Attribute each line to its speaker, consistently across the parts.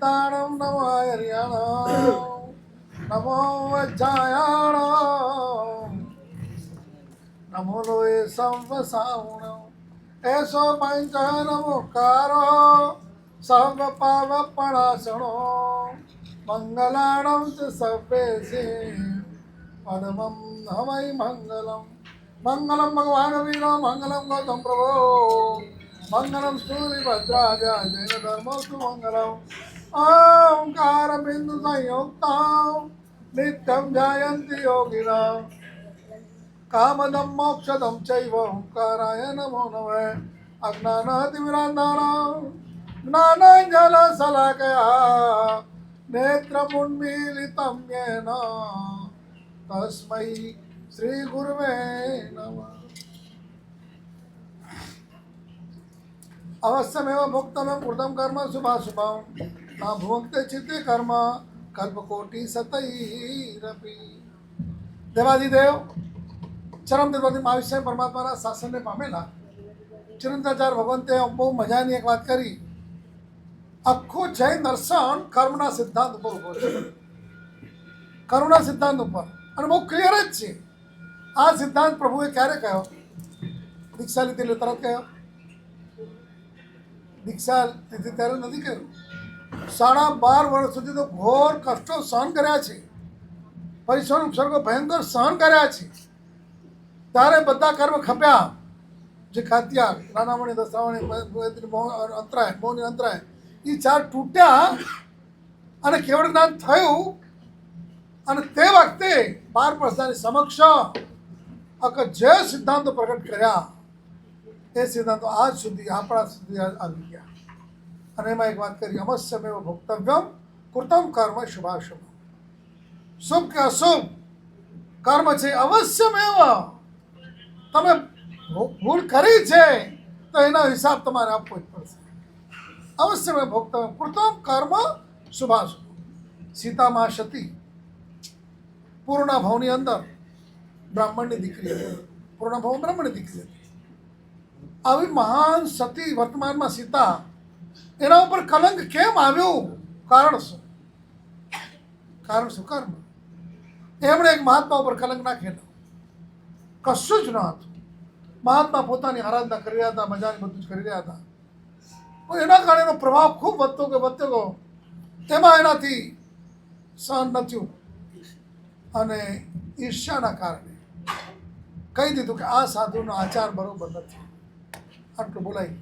Speaker 1: મંગલાણમ નમો હરિયાણમ નમો વજ્જાયાણમ નમો લોય સંવસાવણમ એસો પંચનમુકારો સર્વ પાવપણાસણો મંગલાણમ ચ સર્વેશે પરમં હવૈ મંગલમ મંગલમ ભગવાન વીરો મંગલમ ગૌતમ પ્રભો મંગલમ સૂર્યભદ્રાય જૈન ધર્મોસ્તુ મંગલમ ઓંકાર બિંદુ સંયુક્તા નિત્યમ જાયંતિ યોગિના કામદમ મોક્ષદમ ચૈવ ઓંકારાય નમો નમઃ અજ્ઞાનાતિમિરાંધાનાં જ્ઞાનાંજન શલાકયા નેત્રમુન્મીલિतं યેન તસ્मै શ્રી ગુરવે નમઃ. અવશ્યમેવ ભોક્તવ્યં કૃतं કર્મ શુભાશુભં ના ભોક્તે ચિત્તે કર્મ કલ્પકોટિ સતૈરપી. દેવાધિદેવ ચરમ દેવાથી મહાવિષ્ય પરમાત્માના શાસનને પામેલા ચિરંતાચાર્ય ભગવંતે બહુ મજાની એક વાત કરી. આખું જૈન દર્શન કર્મના સિદ્ધાંત ઉપર ઉભો છે, કર્મના સિદ્ધાંત ઉપર, અને બહુ ક્લિયર જ છે. આ સિદ્ધાંત પ્રભુએ ક્યારે કહ્યો? દીક્ષા લીધી એટલે તરત કહ્યો? દીક્ષા લીધી ત્યારે નથી કહ્યું. 12.5 વર્ષ સુધી તો ઘોર કષ્ટો સહન કર્યા છે, પરિશ્રમ ઉપસર્ગો ભયંકર સહન કર્યા છે. ત્યારે બધા કર્મ ખપ્યા, જે ખાત્યા નાનામણી દશામણી અંતરાય મૌની અંતરાય, એ 4 તૂટ્યા અને કેવળ જ્ઞાન થયું. અને તે વખતે 12 પ્રજાની સમક્ષ જે સિદ્ધાંતો પ્રગટ કર્યા એ સિદ્ધાંતો આજ સુધી આપણા સુધી આવી ગયા. અને એમાં એક વાત કરી, અવશ્યમેવ ભોક્તવ્યમ કૃતમ કર્મ શુભાશુભ. શુભ કે અશુભ કર્મ છે, અવશ્યમેવ તમે ભૂલ કરી છે તો એનો હિસાબ તમારે આપવો જ પડશે. અવશ્યમેવ ભોક્તવ્યમ કૃતમ કર્મ શુભાશુભ. સીતામાં સતી પૂર્ણા ભાવની અંદર બ્રાહ્મણની દીકરી હતી. પૂર્ણા ભાવ બ્રાહ્મણની દીકરી હતી. આવી મહાન સતી વર્તમાનમાં સીતા, એના ઉપર કલંક કેમ આવ્યું? કારણ શું? કારણ શું? કર્મ. એમણે એક મહાત્મા ઉપર કલંક નાખેલો, કશું જ ન હતું. મહાત્મા પોતાની આરાધના કરી રહ્યા હતા, મજાની બધું જ કરી રહ્યા હતા, પણ એના કારણે એનો પ્રભાવ ખૂબ વધતો ગયો. તેમાં એનાથી સહન ન થયું અને ઈર્ષ્યાના કારણે કહી દીધું કે આ સાધુનો આચાર બરોબર નથી. આટલું બોલાઈ.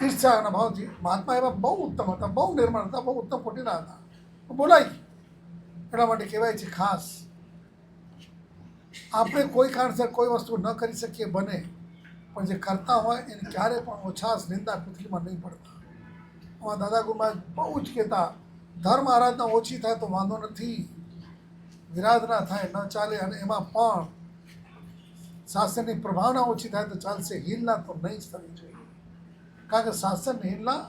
Speaker 1: ઈર્ષ્યાના ભાવથી મહાત્મા એવા બહુ ઉત્તમ હતા, બહુ નિર્મળ હતા, બહુ ઉત્તમ કોટીના હતા, બોલાઈ. એટલા માટે કહેવાય છે ખાસ, આપણે કોઈ કારણસર કોઈ વસ્તુ ન કરી શકીએ બને, પણ જે કરતા હોય એને ક્યારે પણ ઓછાસ નિંદા પૃથ્વીમાં નહીં પડતા. આમાં દાદા ગુરુમાં બહુ જ કહેતા, ધર્મ આરાધના ઓછી થાય તો વાંધો નથી, વિરાધના થાય ન ચાલે, અને એમાં પણ શાસનની પ્રભાવના ઓછી થાય તો ચાલશે, હિલના તો નહીં જ થવી જોઈએ. કારણ કે શાસનની હિલના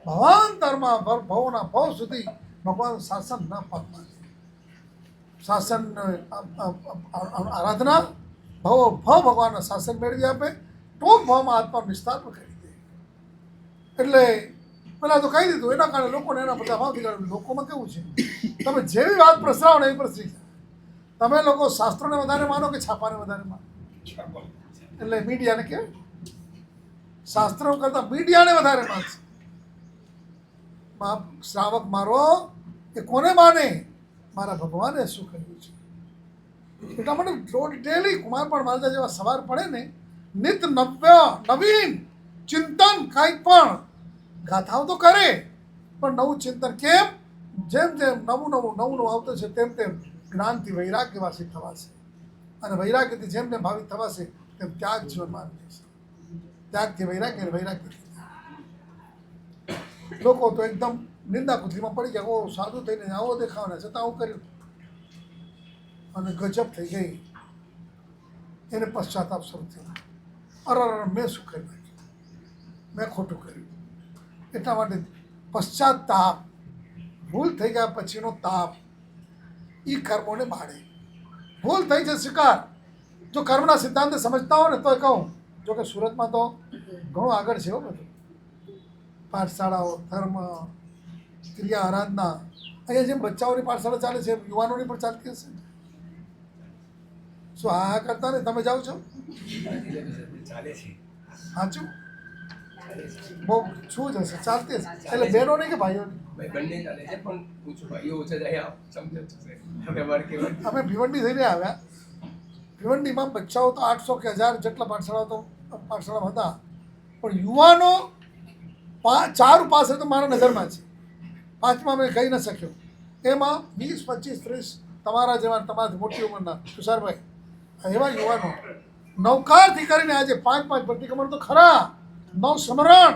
Speaker 1: ભવાંતરમાં ભવોના ભવ સુધી ભગવાનનું શાસન ન પામવા. શાસન આરાધના ભવો ભવ ભગવાનના શાસન મેળવી આપે, ટૂંક ભાવમાં આત્મા નિસ્તાર પણ કરી દે. એટલે પેલા તો કહી દીધું, એના કારણે લોકોને એના બધા ભાવથી કારણે લોકોમાં કેવું છે, તમે જેવી વાત પ્રસરાવો ને એવી પ્રસરી જાય. તમે લોકો શાસ્ત્રોને વધારે માનો કે છાપાને વધારે માનો? એટલે મીડિયાને કહેવાય, શાસ્ત્રો કરતાં મીડિયાને વધારે માનશે. શ્રાવક મારો એ કોને માને? મારા ભગવાને શું કહ્યું છે. એટલા માટે ડેલી કુમાર પણ મારા જેવા સવાર પડે ને, નિત નવીન ચિંતન, કાંઈક પણ ગાથાઓ તો કરે, પણ નવું ચિંતન. કેમ? જેમ જેમ નવું આવતું છે તેમ તેમ જ્ઞાનથી વૈરાગ્યવાસી થવાશે, અને વૈરાગ્યથી જેમ જેમ ભાવિત થવાશે તેમ ત્યાગ જીવનમાં આવી જશે. ત્યાગથી વૈરાગ્ય, વૈરાગ્યથી લોકો તો એકદમ નિંદા કુથલીમાં પડી ગયા. ઓ સાધુ થઈને આવો દેખાવાના છતાં આવું કર્યું, અને ગજબ થઈ ગઈ. એને પશ્ચાતાપ શરૂ થયો, અરે મેં શું કરી નાખ્યું, મેં ખોટું કર્યું. એટલા માટે પશ્ચાતાપ, ભૂલ થઈ ગયા પછીનો તાપ, એ કર્મોને બાળે. ભૂલ થઈ છે સ્વીકાર. જો કર્મના સિદ્ધાંત સમજતા હો ને તો કહું, જો કે સુરતમાં તો ઘણું આગળ છે બધું, પાઠશાળાઓ, ધર્મ, ક્રિયા આરાધના અહીંયા જેમ બચ્ચાઓની પાઠશાળા ચાલે છે એમ યુવાનોની પણ ચાલતી હશે ને? શું આ કરતા ને તમે જાઓ છો?
Speaker 2: ચાલે છે.
Speaker 1: સાચું બહુ શું જ હશે, ચાલતી હશે. એટલે બહેનો નહીં કે ભાઈઓની?
Speaker 2: ભાઈ બંને ચાલે છે પણ પૂછું ભાઈઓ ઓછા જાય સમજો છો હવે અમારે કેવું
Speaker 1: અમે ભિવંડી થઈને આવ્યા. ભિવંડીમાં બચ્ચાઓ તો 800 કે 1000 જેટલા પાઠશાળામાં હતા, પણ યુવાનો 4 પાસે તો મારા નજરમાં છે. 5માં મેં કહી ન શક્યો. એમાં 20, 25, 30 તમારા જેવા, તમારાથી મોટી ઉંમરના તુષારભાઈ, એવા યુવાનો નવકારથી કરીને આજે 5 પ્રતિક્રમણ તો ખરા, 9 સમરણ,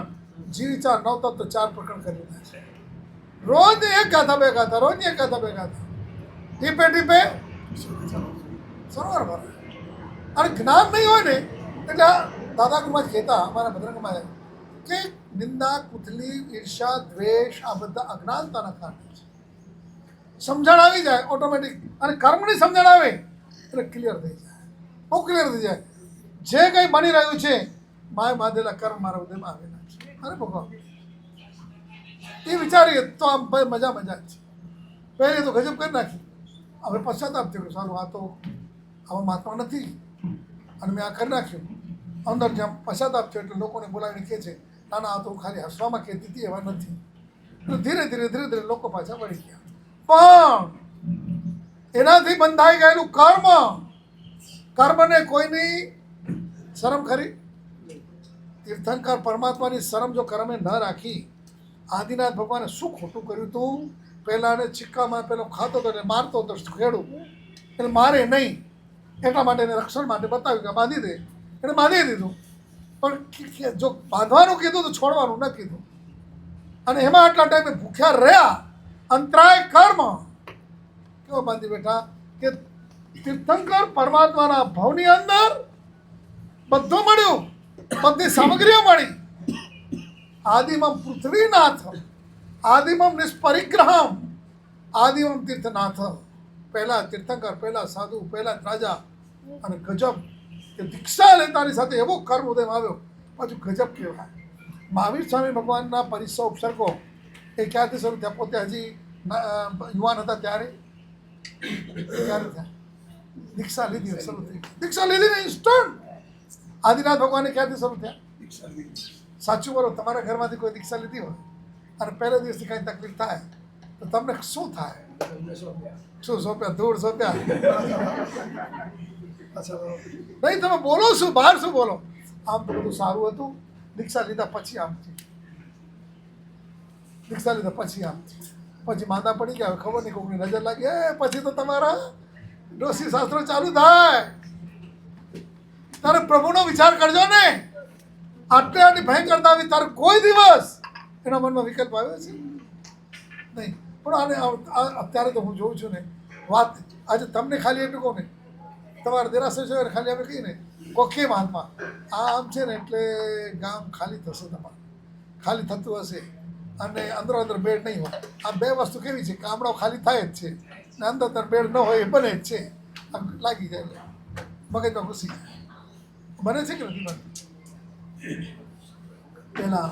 Speaker 1: જીવ 4, 9 તત્વ 4 પ્રકરણ કરી રહ્યા છે. રોજ એક ગાથા બે ગાથા, રોજ એક ગાથા બે ગાથા, ટીપે ટીપે સરોવર ભરાય. અને જ્ઞાન નહીં હોય ને એટલે દાદા ગુરુમાં કહેતા, અમારા બદ્રંગમાં કે નિંદા, કુથલી, ઈર્ષા, દ્વેષ આ બધા અજ્ઞાનતાના કારણે છે. સમજણ આવી જાય ઓટોમેટિક, અને કર્મની સમજણ આવે એટલે ક્લિયર થઈ જાય, બહુ ક્લિયર થઈ જાય. જે કંઈ બની રહ્યું છે માએ બાંધેલા કર્મ મારા ઉદયમાં આવેલા છે. અરે ભગવાન એ વિચારીએ તો આમ ભાઈ મજા જ છે. પહેલી તો ગજબ કરી નાખી, હવે પશ્ચાતાપ થયો કે સારું આ તો આવા મહાત્મા નથી અને મેં આ કરી નાખ્યું. અંદર જ્યાં પશ્ચાતાપ થયો એટલે લોકોને બોલાવીને કહે છે ના ના આ તો ખાલી હસવામાં કહેતી હતી, એવા નથી. એટલે ધીરે ધીરે લોકો પાછા વળી ગયા. પણ એનાથી બંધાઈ ગયેલું કર્મને કોઈની શરમ ખરી? તીર્થંકર પરમાત્માની શરમ જો કર્મે ન રાખી, આદિનાથ ભગવાને શું ખોટું કર્યું હતું? પહેલાં ચિક્કામાં પેલો ખાતો હતો એટલે મારતો હતો ખેડૂત, એટલે મારે નહીં એટલા માટે એને રક્ષણ માટે બતાવ્યું કે બાંધી દે, એને બાંધી દીધું. પણ જો બાંધવાનું કીધું તો છોડવાનું ન કીધું. અને એમાં આટલા ટાઈમે ભૂખ્યા રહ્યા, અંતરાય કર્મ કેવો બાંધી બેઠા કે તીર્થંકર પરમાત્માના ભવની અંદર બધું મળ્યું, બધી સામગ્રીઓ મળી. આદિમમ પૃથ્વીનાથ, આદિમમ નિષ્પરિગ્રહમ, આદિમમ તીર્થનાથ. પહેલા તીર્થંકર, પહેલા સાધુ, પહેલા રાજા. અને ગજબ કે દીક્ષા લેતાની સાથે એવો કર્મ ઉદયમાં આવ્યો, પાછું ગજબ કહેવાય. મહાવીર સ્વામી ભગવાનના પરિસર ઉપસર્ગો એ ક્યારથી શરૂ થયા? પોતે હજી યુવાન હતા ત્યારે થયા. દીક્ષા લીધી શરૂ થઈ, દીક્ષા લીધી ને ઇન્સ્ટન્ટ. આદિનાથ ભગવાને ક્યારથી શરૂ થયા? સાચું બોલો, તમારા ઘરમાંથી કોઈ દીક્ષા લીધી હોય અને પહેલા દિવસથી કાંઈ તકલીફ થાય તો તમને શું થાય? શું સોંપ્યા? ધૂળ સોંપ્યા? નહીં, તમે બોલો શું, બહાર શું બોલો? આમ તો બધું સારું હતું, દીક્ષા લીધા પછી આમ થયું, દીક્ષા લીધા પછી આમ થયું, પછી માંદા પડી ગયા, ખબર નહીં કોઈની નજર લાગી, પછી તો તમારા ડોસી શાસ્ત્રો ચાલુ થાય. તારે પ્રભુનો વિચાર કરજો ને. આટલી ભયંકરતા આવી તારે કોઈ દિવસ એના મનમાં વિકલ્પ આવ્યો છે નહીં. પણ આને અત્યારે તો હું જોઉં છું ને, વાત આજે તમને ખાલી એટલું કહું ને, તમારા દેરાસર છે ને, ખાલી અમે કહીએ ને કોકે મહાત્મા આ આમ છે ને એટલે ગામ ખાલી થશે, તમારું ખાલી થતું હશે અને અંદરો અંદર બેડ નહીં હોય. આ બે વસ્તુ કેવી છે, ગામડાઓ ખાલી થાય જ છે ને અંદર અંદર બેડ ન હોય એ બને જ છે. આમ લાગી જાય, મગજમાં ઘૂસી જાય. બને છે કે નથી બનતું? પેલા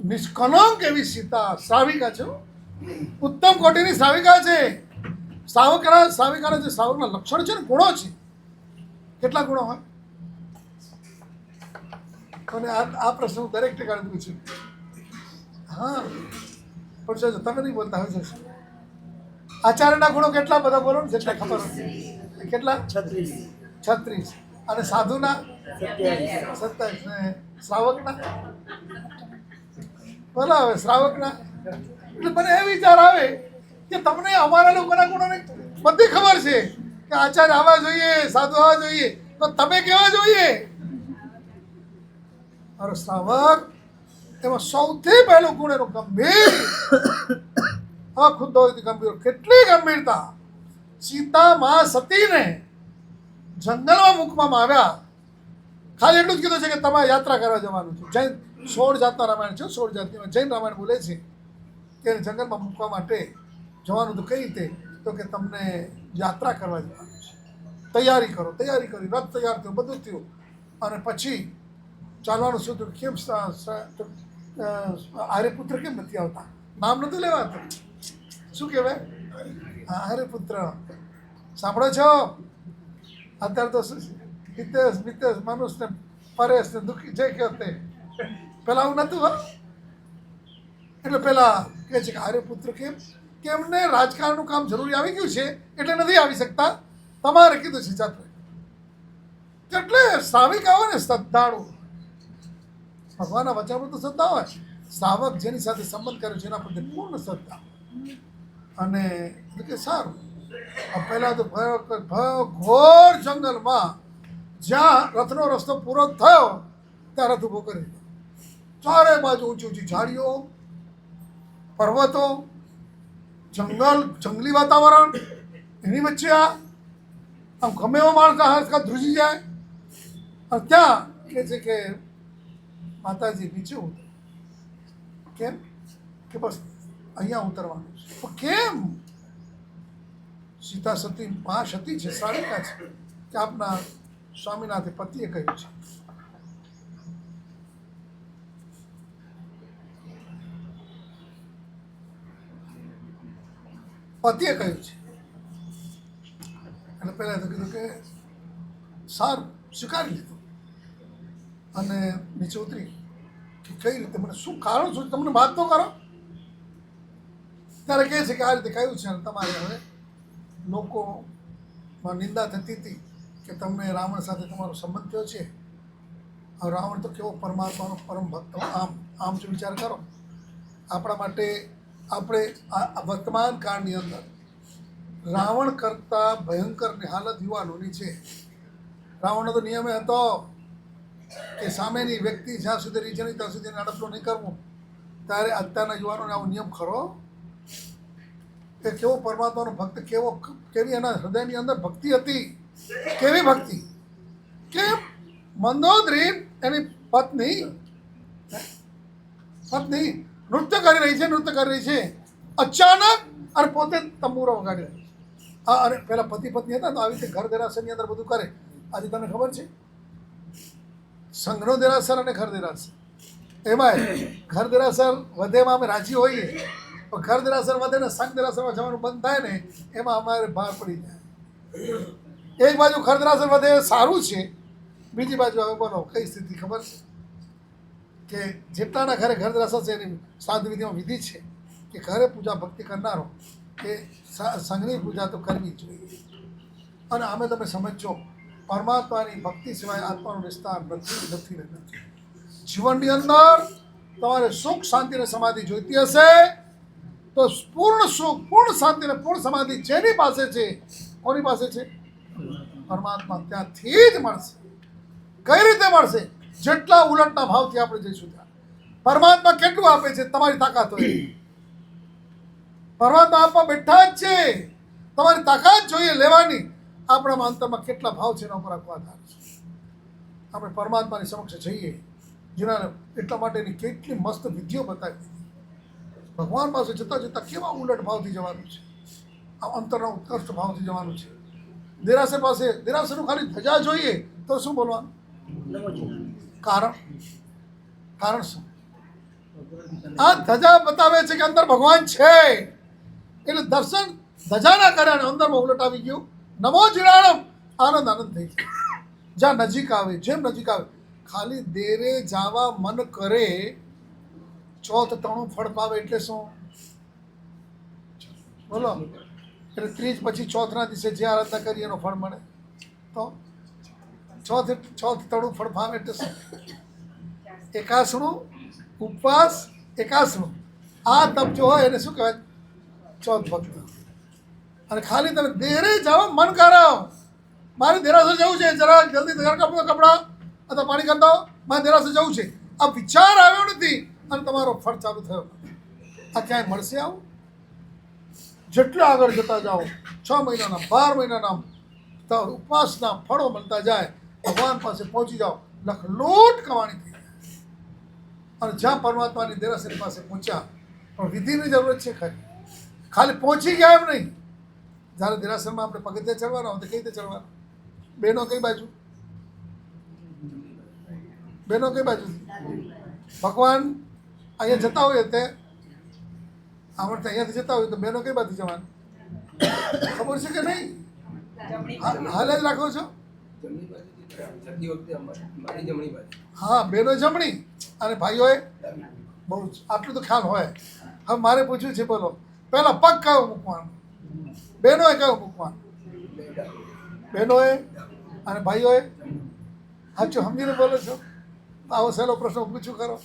Speaker 1: નિષ્કલંક એવી સીતા શ્રાવિકા છે, ઉત્તમ કોટીની શ્રાવિકા છે. શ્રાવિકાના જે શ્રાવકના લક્ષણ છે ને, ગુણો છે. કેટલા ગુણો હોય? અને આ પ્રશ્ન હું દરેક ઠેકાણે પૂછ્યું. હા, પણ જો તમે નહીં બોલતા હોય જશે. આચાર્યના ગુણો કેટલા બધા બોલો ને, જેટલા ખબર હોય. કેટલા? 36. અને સાધુના 27. ને શ્રાવકના બોલો હવે, શ્રાવકના. એટલે મને એ વિચાર આવે કે તમને અમારા લોકોના ગુણોની બધી ખબર છે કે આચાર્ય આવવા જોઈએ, સાધુ આવવા જોઈએ, તો તમે કેવા જોઈએ? અરે શ્રાવક, એમાં સૌથી પહેલો ગુણ એનો ગંભીર, ખુદ ગંભીર. કેટલી ગંભીરતા! સીતા મા સતીને જંગલમાં મૂકવામાં આવ્યા, ખાલી એટલું જ કીધું છે કે તમારે યાત્રા કરવા જવાનું છે. જૈન 16 જાતના રામાયણ છે, 16 જાતની જૈન રામાયણ બોલે છે કે જંગલમાં મૂકવા માટે જવાનું. તો કઈ રીતે? તો કે તમને યાત્રા કરવા જવાનું છે, તૈયારી કરો. તૈયારી કરી, રથ તૈયાર થયું, બધું થયું, અને પછી ચાલવાનું શું થયું? કેમ આર્યપુત્ર કેમ નથી આવતા? નામ નતું લેવાતું. શું કહેવાય? હા, હરિપુત્ર. સાંભળો છો? અત્યારે તો શું છે, હિતેશ મિતેશ મનુષ ને પરેશ ને દુઃખી જે કહો તે પેલા આવું નતું. હા, એટલે પેલા કહે છે કે આર્યપુત્ર કે એમને રાજકારણનું કામ જરૂરી આવી ગયું છે એટલે નથી આવી શકતા, તમારે કીધું છે જાતે. એટલે શ્રાવિક આવે ને શ્રદ્ધાળુ, ભગવાનના વચન તો શ્રદ્ધા હોય. શ્રાવક જેની સાથે સંબંધ કર્યો છે એના પ્રત્યે પૂર્ણ શ્રદ્ધા. અને કે સારું, પહેલા તો ઘોર જંગલમાં જ્યાં રથનો રસ્તો પૂરો થયો ત્યાં રથ ઊભો કરી દીધો. ચારે બાજુ ઊંચી ઊંચી ઝાડીઓ, પર્વતો, જંગલ, જંગલી વાતાવરણ, એની વચ્ચે આમ ગમે એવો માણસ હાથ ધ્રુજી જાય. અને ત્યાં કહે છે કે માતાજી નીચે ઉતરો. કેમ? કે બસ અહીંયા ઉતરવાનું છે. તો કેમ? સીતા સતી મા સતી છે, સારિકા છે કે આપના સ્વામીનાથે પતિએ કહ્યું છે એટલે પહેલાં તો કીધું કે સારું, સ્વીકારી લીધું. અને નીચે ઉતરી કે કઈ રીતે, મને શું કારણ શું, તમને વાત તો કરો. ત્યારે કહે છે કે આ રીતે કહ્યું છે અને તમારે હવે લોકોમાં નિંદા થતી હતી કે તમને રાવણ સાથે તમારો સંબંધ થયો છે. હવે રાવણ તો કેવો પરમાત્માનો પરમ ભક્ત. આમ જો વિચાર કરો, આપણા માટે આપણે આ વર્તમાન કાળની અંદર રાવણ કરતાં ભયંકરની હાલત યુવાનોની છે. રાવણનો તો નિયમ એ હતો કે સામેની વ્યક્તિ જ્યાં સુધી રીઝે નહીં ત્યાં સુધી અડપલો નહીં કરવું. ત્યારે અત્યારના યુવાનોને આવો નિયમ ખરો? એ કેવો પરમાત્માનો ભક્ત, કેવી એના હૃદયની અંદર ભક્તિ હતી. કેવી ભક્તિ કે મંદોદરી એની પત્ની નૃત્ય કરી રહી છે અચાનક, અને પોતે તંબુરો વગાડી રહી છે. હા, અને પેલા પતિ પત્ની હતા તો આવી રીતે ઘર દેરાસરની અંદર બધું કરે. આજે તમને ખબર છે, સંઘનો દેરાસર અને ઘર દેરાસર, એમાં ઘર દેરાસર વધેમાં અમે રાજી હોઈએ, પણ ઘર દેરાસર વધે ને સંઘ દેરાસરમાં જવાનું બંધ થાય ને એમાં અમારે બહાર પડી જાય. એક બાજુ ઘર દેરાસર વધે સારું છે, બીજી બાજુ હવે બોલો કઈ સ્થિતિ ખબર છે કે જેટલાના ઘરે ઘર દેરાસર છે એની શ્રાદ્ધ વિધિમાં વિધિ છે કે ઘરે પૂજા ભક્તિ કરનારો કે સંઘની પૂજા તો કરવી જ જોઈએ. અને આમે તમે સમજો, પરમાત્માની ભક્તિ સિવાય આત્માનો વિસ્તાર નથી. જીવનની અંદર તમારે સુખ શાંતિ અને સમાધિ જોઈતી હશે તો પૂર્ણ સુખ, પૂર્ણ શાંતિ અને પૂર્ણ સમાધિ જેની પાસે છે, કોની પાસે છે? પરમાત્મા ત્યાંથી જ મળશે. કઈ રીતે મળશે? જેટલા ઉલટના ભાવથી આપણે જઈશું ત્યાં. પરમાત્મા કેટલું આપે છે તમારી તાકાત હોય. પરમાત્મા આપવા બેઠા જ છે, તમારી તાકાત જોઈએ લેવાની. આપણામાં અંતરમાં કેટલા ભાવ છે એના ઉપર આખો આધાર છે. આપણે પરમાત્માની સમક્ષ જઈએ, જેના એટલા માટેની કેટલી મસ્ત વિધિઓ બતાવી દીધી. ભગવાન પાસે જતાં જતાં કેવા ઉલટ ભાવથી જવાનું છે, આ અંતરના ઉત્કૃષ્ટ ભાવથી જવાનું છે. દેરાસર પાસે, દેરાસરનું ખાલી ધજા જોઈએ તો શું બોલવાનું? કારણ શું? આ ધજા બતાવે છે કે અંદર ભગવાન છે. એટલે દર્શન ધજાના કર્યા અંદરમાં ઉલટ આવી ગયું. નમો જીરાણમ, આનંદ થઈ ગયો. જ્યાં નજીક આવે, જેમ નજીક આવે, ખાલી દેરે જાવા મન કરે ચોથ તણું ફળ પાવે. એટલે શું બોલો? એટલે 30 પછી ચોથના દિવસે જે આરાધના કરી એનો ફળ મળે. તો ચોથ તણું ફળ પાવે એટલે શું? એકાસણું ઉપવાસ, એકાસણું આ તપ જો હોય એને શું કહેવાય? ચોથ ભક્ત. અને ખાલી તમે દેરે જાઓ, મન કરાવો, મારે દેરાસર જવું છે, જરા જલ્દી તૈયાર કરો કપડાં અથવા પાણી કરી દો, મારે દેરાસર જવું છે. આ વિચાર આવ્યો નથી અને તમારો ફળ ચાલુ થયો. આ ક્યાંય મળશે આવું? જેટલા આગળ જતા જાઓ, 6 મહિનાના 12 મહિનાના ઉપવાસના ફળો મળતા જાય, ભગવાન પાસે પહોંચી જાઓ, લખલોટ કમાણી થઈ જાય. અને જ્યાં પરમાત્માની દેરાસર પાસે પહોંચ્યા, પણ વિધિની જરૂરત છે ખરી. ખાલી પહોંચી ગયા એમ નહીં. જ્યારે દેરાસરમાં આપણે પગથિયા ચડવાના હોય તો કઈ રીતે ચડવાના? બહેનો કઈ બાજુ? ભગવાન અહીંયા જતા હોય તે આપણે તો અહીંયાથી જતા હોય તો બહેનો કઈ બાજુ જવાનું ખબર છે કે નહીં? હાલ જ રાખો છો.
Speaker 2: જમણી બાજુથી જતી વખતે મારી જમણી બાજુ,
Speaker 1: હા, બહેનો જમણી અને ભાઈઓએ
Speaker 2: ડાબી.
Speaker 1: બહુ જ આટલું તો ખ્યાલ હોય. હવે મારે પૂછ્યું છે, બોલો પહેલા પગ કયો મૂકવાનો? બહેનોએ કયો મૂકવાનો?
Speaker 2: બે ડાબી.
Speaker 1: બહેનોએ અને ભાઈઓએ. સાચું સમજીને બોલો છો? આવો સહેલો પ્રશ્ન પૂછું ખરો.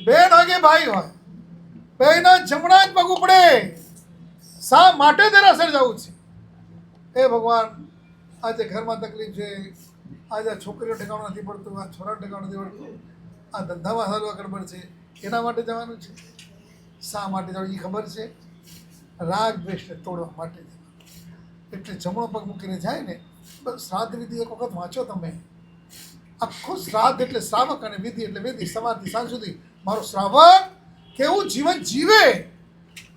Speaker 1: બેન હોય કે ભાઈ હોય, બેના જમણા જ પગ ઉપડે. શા માટે દેરાસર જવું છે? એ ભગવાન, આજે ઘરમાં તકલીફ છે, આજે આ છોકરીઓ ઠેકાણું નથી પડતું, આ છોરા ઠેકાણું નથી પડતું, આ ધંધામાં હાલવા ગડબડ છે, એના માટે જવાનું છે. શા માટે જવાનું એ ખબર છે? રાગ દ્વેષને તોડવા માટે જવાનું. એટલે જમણો પગ મૂકીને જાય ને, બસ શ્રાદ્ધ વિધિ એક વખત વાંચો તમે. આખું શ્રાદ્ધ એટલે શ્રાવક અને વિધિ એટલે વિધિ. સવારથી સાંજ સુધી મારો શ્રાવક કેવું જીવન જીવે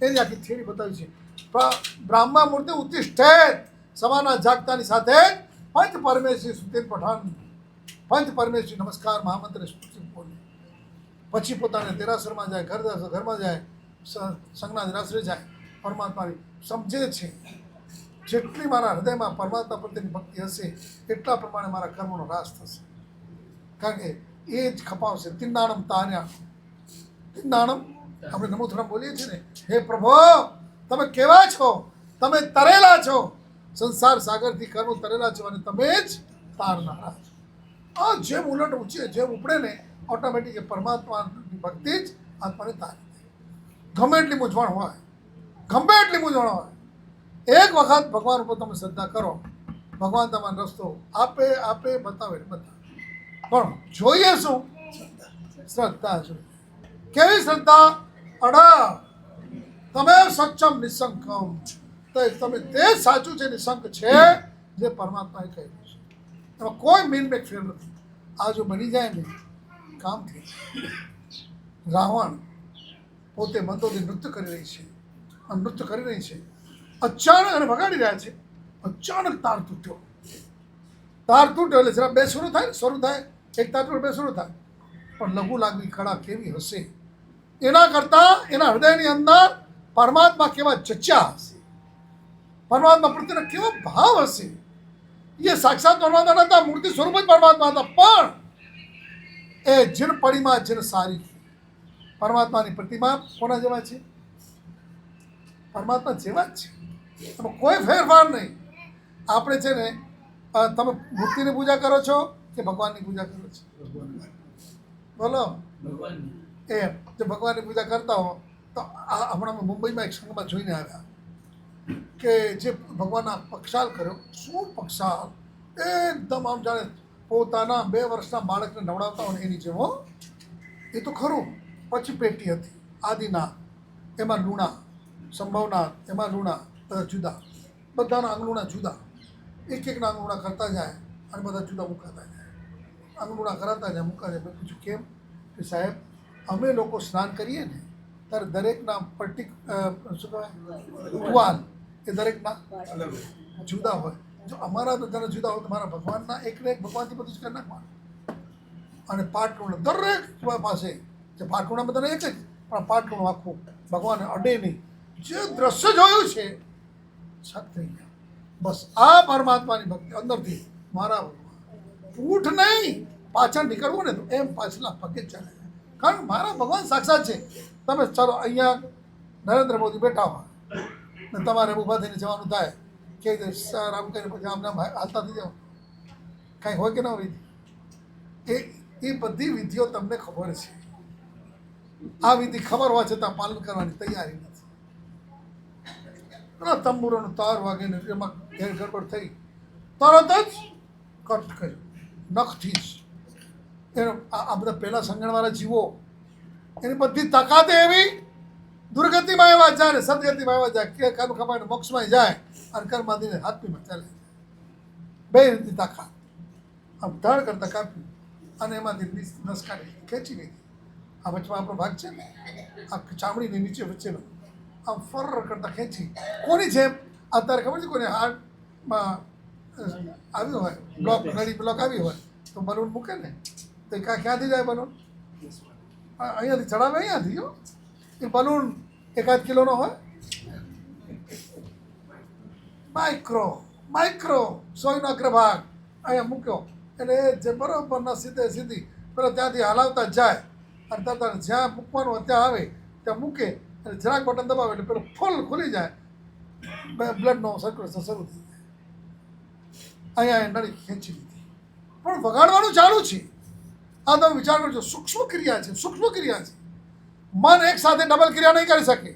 Speaker 1: એની આખી થિયરી બતાવી છે. બ્રાહ્મા મૂર્તિ ઉત્તિષ્ઠેત, સવારના જાગતાની સાથે જ પંચ પરમેશ્વરી સુતેન પઠાણ, પંચ પરમેશ્વરી નમસ્કાર મહામંત્ર સ્તુતિ બોલે. પછી પોતાને દેરાસરમાં જાય, ઘરમાં જાય, સંઘના દેરાસરે જાય, પરમાત્માની સમજે છે. જેટલી મારા હૃદયમાં પરમાત્મા પ્રત્યેની ભક્તિ હશે એટલા પ્રમાણે મારા કર્મનો નાશ થશે. કારણ કે એ જ ખપાવશે. તિન્નાણમ તાન્યા, તિન્નાણમ આપણે નમોથરામ બોલીએ છીએ ને, હે પ્રભુ તમે કેવા છો? તમે તરેલા છો, સંસાર સાગરથી કર્મ તરેલા છો અને તમે જ તારનારા છો. આ જેમ ઉલટ ઊંચે જેમ ઉપડે ને ઓટોમેટિક એ પરમાત્માની ભક્તિ જ આત્માને તારી દે. ગમે એટલી મૂંઝવણ હોય, ગમે એટલી મૂંઝવણ હોય, એક વખત ભગવાન ઉપર તમે શ્રદ્ધા કરો, ભગવાન તમારો રસ્તો આપે બતાવે. પણ જોઈએ શું? શ્રદ્ધા જોઈએ. કેવી શ્રદ્ધા? અડા તમે સક્ષમ નિસંકમ, તો તમે તે સાચું છે, નિસંક છે જે પરમાત્માએ કહ્યું છે. એમાં કોઈ મીનમેક ફેર નથી. આ જો બની જાય ને કામ થઈ જાય. રાવણ પોતે મંદોદરી નૃત્ય કરી રહી છે, નૃત્ય કરી રહી છે, અચાનક અને વગાડી રહ્યા છે, અચાનક તાર તૂટ્યો. તાર તૂટ્યો એટલે જરા બે શરૂ થાય, એક તાર તૂટે બે શરૂ થાય. પણ લઘુ લાગવી કળા કેવી હશે એના કરતાં એના હૃદયની અંદર પરમાત્મા કેવા જચ્યા હશે, પરમાત્મા પ્રત્યેનો કેવો ભાવ હશે. એ સાક્ષાત પરમાત્મા નતા, મૂર્તિ સ્વરૂપ જ પરમાત્મા હતા. પણ એ જીન પડીમાં જીન સારી. પરમાત્માની પ્રતિમા કોના જેવા છે? પરમાત્મા જેવા જ છે. એમાં કોઈ ફેરફાર નહીં. આપણે છે ને, તમે મૂર્તિની પૂજા કરો છો કે ભગવાનની પૂજા કરો છો? બોલો.
Speaker 2: ભગવાનની.
Speaker 1: એમ જો ભગવાનની પૂજા કરતા હો તો આ હમણાં મુંબઈમાં એક સંઘમાં જોઈને આવ્યા કે જે ભગવાનના પક્ષાલ કર્યો. શું પક્ષાલ! એકદમ આમ જાણે પોતાના 2 વર્ષના બાળકને નવડાવતા હોય એની જેવો. એ તો ખરું. પછી પેટી હતી આદિના, એમાં લુણા, સંભવના, એમાં લુણા, બધા જુદા, બધાના અંગલુણા જુદા. એકના અંગલુણા કરતા જાય અને બધા જુદા મુકાતા જાય. અંગલુણા કરાતા જાય, મુકાતા જાય. મેં પૂછ્યું કેમ? કે સાહેબ અમે લોકો સ્નાન કરીએ ને ત્યારે દરેકના શું કહેવાય ટુવાલ એ દરેકના જુદા હોય. જો અમારા બધાના જુદા હોય તો મારા ભગવાનના એકને એક ભગવાનથી બધું જ કરી નાખવાનું. અને પાટલુણ દરેક પાસે જે પાટલુણા બધાને એક જ, પણ પાટલુણ આખું ભગવાનને અડે નહીં. જે દ્રશ્ય જોયું છે છક થઈ ગયા. બસ આ પરમાત્માની ભક્તિ અંદરથી મારા પૂઠ નહીં, પાછળ નીકળવું ને તો એમ પાછલા પગે જ ચાલે. કારણ મારા ભગવાન સાક્ષાત છે. તમે ચાલો અહીંયા નરેન્દ્ર મોદી બેઠા હોય ને તમારે ઊભા થઈને જવાનું થાય કે સર આમ કરીને પછી આમ હાલતા થઈ જાઓ, કાંઈ હોય કે ના હોય? એ બધી વિધિઓ તમને ખબર છે. આ વિધિ ખબર હોવા છતાં પાલન કરવાની તૈયારી નથી. તંબુરોનો તાર વાગે ને એમાં ગડબડ થઈ, તરત જ કટ કર્યું નખથી જ. એનો આ બધા પહેલાં સંગણવાળા જીવો એની બધી તાકાતે એવી દુર્ગતિમાં એવા જાય ને સદગતિમાં એવા જાય કે કર્મ ખપાઈને મોક્ષમાં જાય અને કર્માદીને હાથમીમાં ચાલે જાય. 2 રીતની તાકાત. આમ ધડ કરતા કાપ્યું અને એમાંથી નસ કાઢી ખેંચી લીધી. આ વચમાં આપણો ભાગ છે ને, આ ચામડીની નીચે વચ્ચેનો આમ ફર કરતા ખેંચી. કોની જેમ અત્યારે ખબર છે કોને હાર્ટમાં આવ્યું હોય બ્લોક, નળી બ્લોક આવી હોય તો બલૂન મૂકે ને તો ક્યાંથી જાય બલૂન? અહીંયાથી ચડાવે, અહીંયાથી. એ બલૂન 1-8 કિલોનો હોય, માઇક્રો સોયનો અગ્રભાગ અહીંયા મૂક્યો એટલે એ જે બરોબરના સીધી પેલા ત્યાંથી હલાવતા જાય અને તરત જ્યાં મૂકવાનું હોય ત્યાં આવે ત્યાં મૂકે અને જરાક બટન દબાવે એટલે પેલું ફૂલ ખુલી જાય, બ્લડનો સર્ક્યુલેશન શરૂ થઈ જાય. અહીંયા નળી ખેંચી લીધી, પણ વગાડવાનું ચાલુ છે. આ તમે વિચાર કરજો, સૂક્ષ્મ ક્રિયા છે. મન એક સાથે ડબલ ક્રિયા નહીં કરી શકે,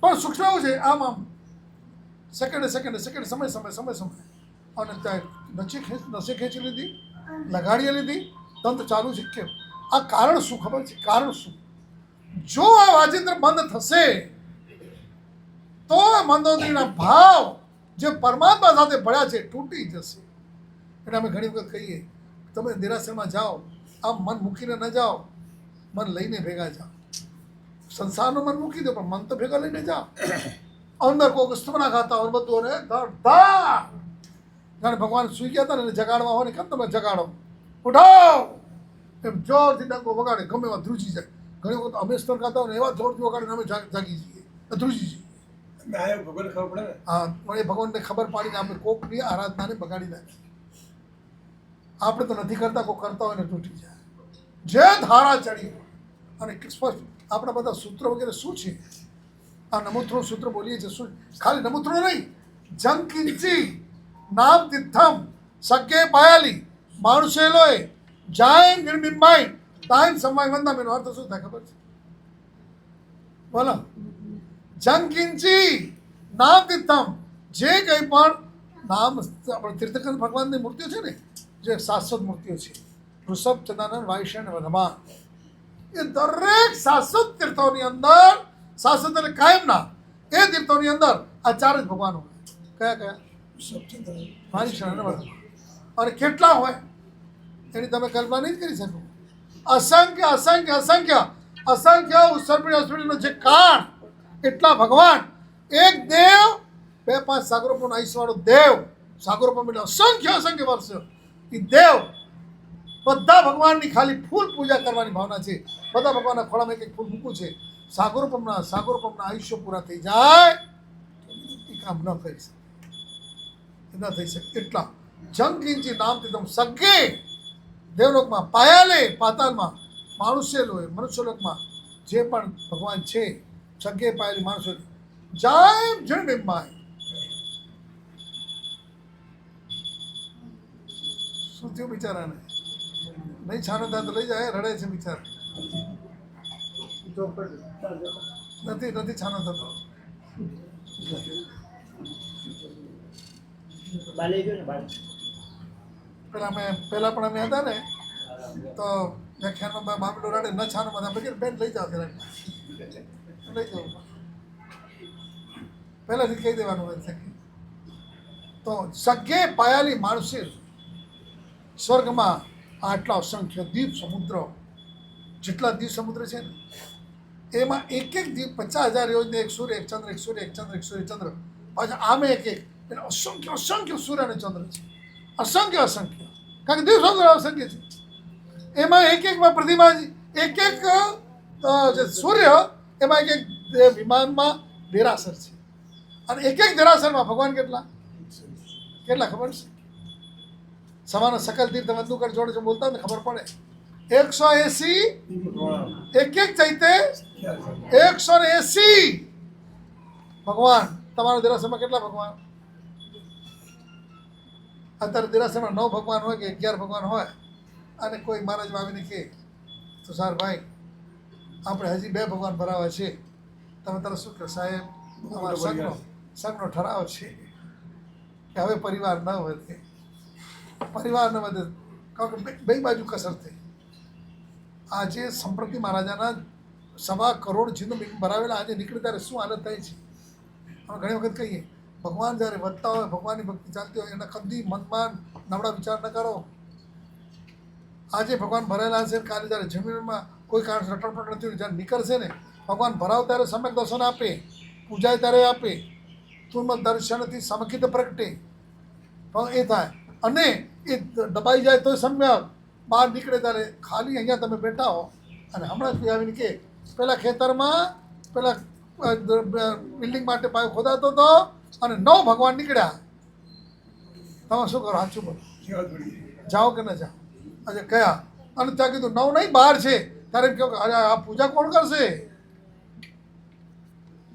Speaker 1: પણ સૂક્ષ્મ એવું છે. આમ સેકન્ડે સમય અને ત્યાં નસે ખેંચી લીધી, લગાડી લીધી, તંત્ર ચાલુ છે. કેમ? આ કારણ શું ખબર છે? કારણ શું? જો આ વાજિંત્ર બંધ થશે તો મંદોદરીના ભાવ જે પરમાત્મા સાથે ભળ્યા છે તૂટી જશે. એટલે અમે ઘણી વખત કહીએ, તમે દેરાસરમાં જાઓ, આમ મન મૂકીને ન જાઓ, મન લઈને ભેગા જાઓ. સંસારનું મન મૂકી દો, પણ મન તો ભેગા લઈને જાઓ. અંદર કોઈ સ્તમના ખાતા હોય બધું, અને ધડ જાણે ભગવાન સૂઈ ગયા હતા ને, એને જગાડવા હોય ને, કેમ તમે જગાડો, ઉઠાવ એમ જોરથી ડંકો વગાડે, ગમે એવા ધ્રુજી જાય. ઘણી વખત અમે સ્તર ખાતા હોય ને એવા જોરથી વગાડીને અમે જાગી જઈએ, ધ્રુજી જઈએ.
Speaker 3: ભગવાન ખબર પડે ને.
Speaker 1: હા, પણ એ ભગવાનને ખબર પાડીને આપણે કોકની આરાધનાને બગાડી નાખી. આપણે તો નથી કરતા, કોઈ કરતા હોય ને તૂટી જાય. જે ધારા ચડી હોય અને સ્પષ્ટ આપણા બધા સૂત્રો વગેરે શું છે? આ નમૂત્રનું સૂત્ર બોલીએ છીએ. શું? ખાલી નમૂત્રનું નહીં, જંકિંચી નામ તીર્થમ સગ્ગે પાયાલી માણસેલોય જાયન નિર્મિમાઈ તાઈન સમય વંદમ. એનો અર્થ શું થાય ખબર છે? બોલો. જંકિંચી નામ તીર્થમ, જે કંઈ પણ નામ આપણે તીર્થંકર ભગવાનની મૂર્તિઓ છે ને, જે શાશ્વત મૂર્તિઓ છે, ઋષભ, ચંદાનંદ, વાયુષ્ય અને રમા, એ દરેક શાશ્વત તીર્થોની અંદર, શાશ્વત એટલે કાયમના, એ તીર્થોની અંદર આ ચાર જ ભગવાન હોય. કયા? વાયુષ્ય અને રમા. અને કેટલા હોય એની તમે કલ્પના નહીં જ કરી શકો. અસંખ્ય ઉત્સર્પીનો જે કાળ, એટલા ભગવાન. એક દેવ, 2-5 સાગરોપણ આયુષ્યવાળો દેવ. સાગરોપણ એટલે અસંખ્ય વર્ષ. એ દેવ બધા ભગવાનની ખાલી ફૂલ પૂજા કરવાની ભાવના છે. બધા ભગવાનના ખોળામાં એક ફૂલ મૂકવું છે. સાગરોપમના આયુષ્ય પૂરા થઈ જાય એ કામ ન કરી શકે, ન થઈ શકે. એટલા જંકિંચી નામ તીર્થમ સગ્ગે દેવલોકમાં, પાયાલે પાતાલમાં, માનુષ્યલોય મનુષ્યલોકમાં જે પણ ભગવાન છે, સગ્ગે પાયાલી માણસો જાયમ જણબિંબાય. શું થયું બિચારાને? નહીં છાનો થાય તો લઈ જાય, રડે છે બિચારા. નથી છાનો થતો. પહેલા પણ અમે હતા ને તો વ્યાખ્યાનમાં બાબલો રડે, ન છાનો બધા આપણે બેન લઈ જાઓ, લઈ જાઓ, પહેલાથી કહી દેવાનું હોય છે. તો સગ્ગે પાયાલી માણસે સ્વર્ગમાં આટલા અસંખ્ય દ્વીપ સમુદ્ર, જેટલા દ્વીપ સમુદ્ર છે ને, એમાં એક દ્વીપ 50,000 યોજને એક સૂર્ય, એક ચંદ્ર, એક સૂર્ય, એક ચંદ્ર, એક સૂર્ય, ચંદ્ર, પાછા આમે એક એટલે અસંખ્ય સૂર્ય અને ચંદ્ર છે. અસંખ્ય કારણ કે દ્વીપ સમુદ્ર અસંખ્ય છે. એમાં એકમાં પ્રતિમાજી, એક જે સૂર્ય, એમાં એક વિમાનમાં દેરાસર છે. અને એક દેરાસરમાં ભગવાન કેટલા ખબર છે? સમાન સકલ તીર્થ વંદુકર જોડે બોલતા ને ખબર પડે. 180 એક ચૈતે 180 ભગવાન. તમારા દેરાસરમાં કેટલા ભગવાન? અત્યારે દેરાસરમાં 9 ભગવાન હોય કે 11 ભગવાન હોય, અને કોઈ મહારાજ આવીને કહે તો સાર ભાઈ આપણે હજી 2 ભગવાન ભરાવા છે, તમે તરત શું કહો? સાહેબ અમારા સંઘનો ઠરાવ છે કે હવે પરિવાર ન વધે, કારણ કે બે બાજુ કસર થઈ. આજે સંપ્રતિ મહારાજાના 1.25 કરોડ જીનો ભરાવેલા આજે નીકળે ત્યારે શું હાલત થાય છે? અમે ઘણી વખત કહીએ, ભગવાન જ્યારે વધતા હોય, ભગવાનની ભક્તિ ચાલતી હોય, એના કદી મનમાં નબળા વિચાર ન કરો. આજે ભગવાન ભરેલા છે, કાલે જ્યારે જમીનમાં કોઈ કારણ રટણપટ નથી, જ્યારે નીકળશે ને ભગવાન ભરાવ ત્યારે સમ્યક દર્શન આપે, પૂજાય ત્યારે આપે, તુર્મ દર્શનથી સમકિત પ્રગટે, પણ એ થાય. અને એ દબાઈ જાય તો સમ્યક બહાર નીકળે ત્યારે ખાલી અહીંયા તમે બેઠા હો અને હમણાં જ આવીને કે પેલા ખેતરમાં પેલા બિલ્ડિંગ માટે પાયો ખોદાતો હતો અને 9 ભગવાન નીકળ્યા. તમે શું કરો? સાચું બોલો,
Speaker 3: સેવા પડી ગઈ.
Speaker 1: જાઓ કે ન જાઓ? આજે કયા? અને ત્યાં કીધું 9 નહીં 12 છે. ત્યારે એમ કહો કે અરે આ પૂજા કોણ કરશે?